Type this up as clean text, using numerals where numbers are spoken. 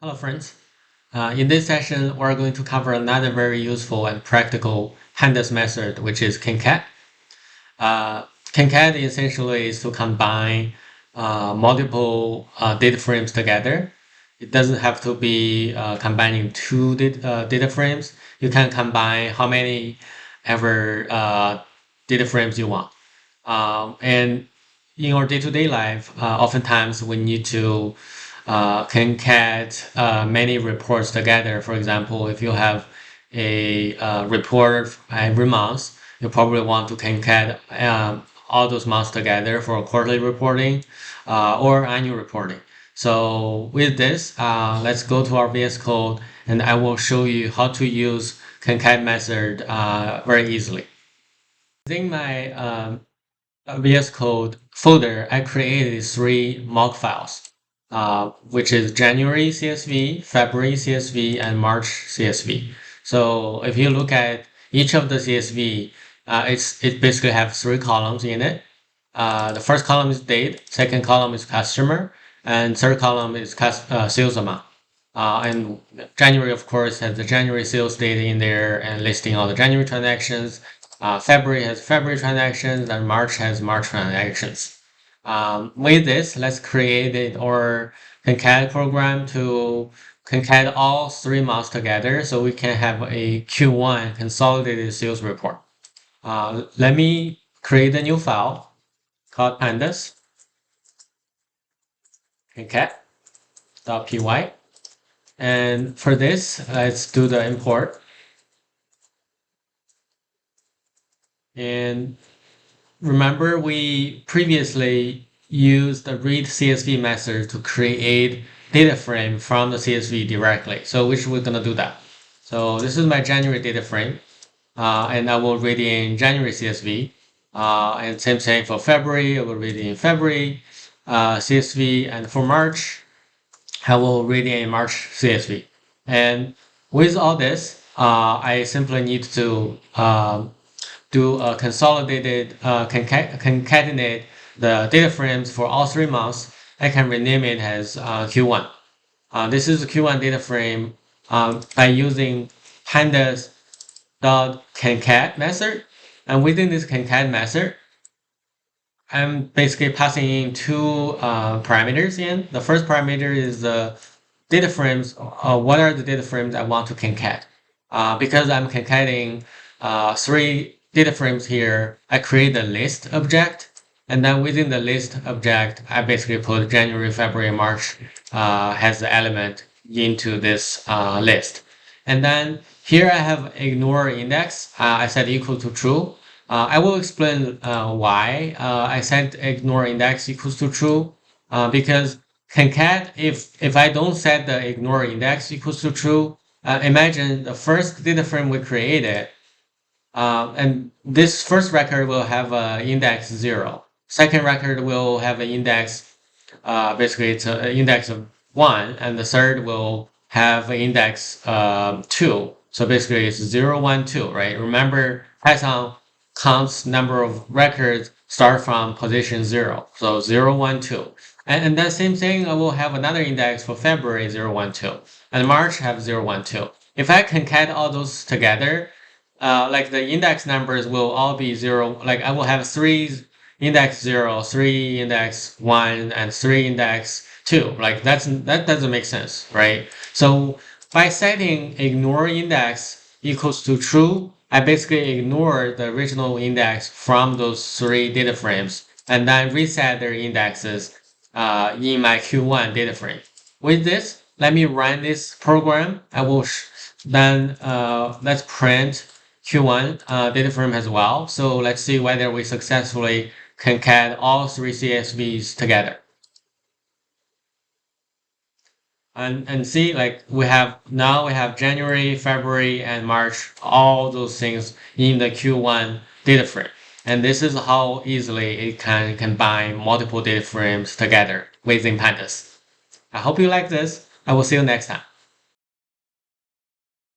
Hello friends. In this session, we're going to cover another very useful and practical pandas method, which is concat. Concat essentially is to combine multiple data frames together. It doesn't have to be combining two data frames. You can combine how many ever data frames you want. And in our day-to-day life, oftentimes we need to concat many reports together. For example, if you have a report every month, you probably want to concat all those months together for quarterly reporting or annual reporting. So with this, let's go to our VS Code and I will show you how to use concat method very easily. Within my VS Code folder, I created three mock files, which is January CSV, February CSV, and March CSV. So if you look at each of the CSV, it basically has three columns in it. The first column is date, second column is customer, and third column is sales amount. And January, of course, has the January sales data in there and listing all the January transactions. February has February transactions, and March has March transactions. With this, let's create our concat program to concat all 3 months together so we can have a Q1 consolidated sales report. Let me create a new file called pandas concat.py. And for this, let's do the import. And remember, we previously used the read CSV method to create data frame from the CSV directly. So we're gonna do that. So this is my January data frame, and I will read in January CSV. And same thing for February, I will read in February CSV, and for March, I will read in March CSV. And with all this, I simply need to do a consolidated concatenate the data frames for all 3 months. I can rename it as Q1. This is a Q1 data frame by using pandas.concat method. And within this concat method, I'm basically passing in two parameters in. The first parameter is the data frames. What are the data frames I want to concat? Because I'm concating three data frames here, I create a list object. And then within the list object, I basically put January, February, March has the element into this list. And then here I have ignore index. I set equal to true. I will explain why I set ignore index equals to true because concat, if I don't set the ignore index equals to true, imagine the first data frame we created, and this first record will have index 0. Second record will have an index, basically it's an index of 1, and the third will have an index 2. So basically it's 0, 1, 2, right? Remember, Python counts number of records start from position 0. So 0, 1, 2. And that same thing, I will have another index for February 0, 1, 2. And March have 0, 1, 2. If I concat all those together, like the index numbers will all be 0. Like I will have 3 index 0, 3 index 1, and 3 index 2. Like that doesn't make sense, right? So by setting ignore index equals to true, I basically ignore the original index from those 3 data frames and then reset their indexes in my Q1 data frame. With this, let me run this program. I will then let's print Q1 data frame as well. So let's see whether we successfully concat all 3 CSVs together. And see, like we have January, February, and March, all those things in the Q1 data frame. And this is how easily it can combine multiple data frames together within pandas. I hope you like this. I will see you next time.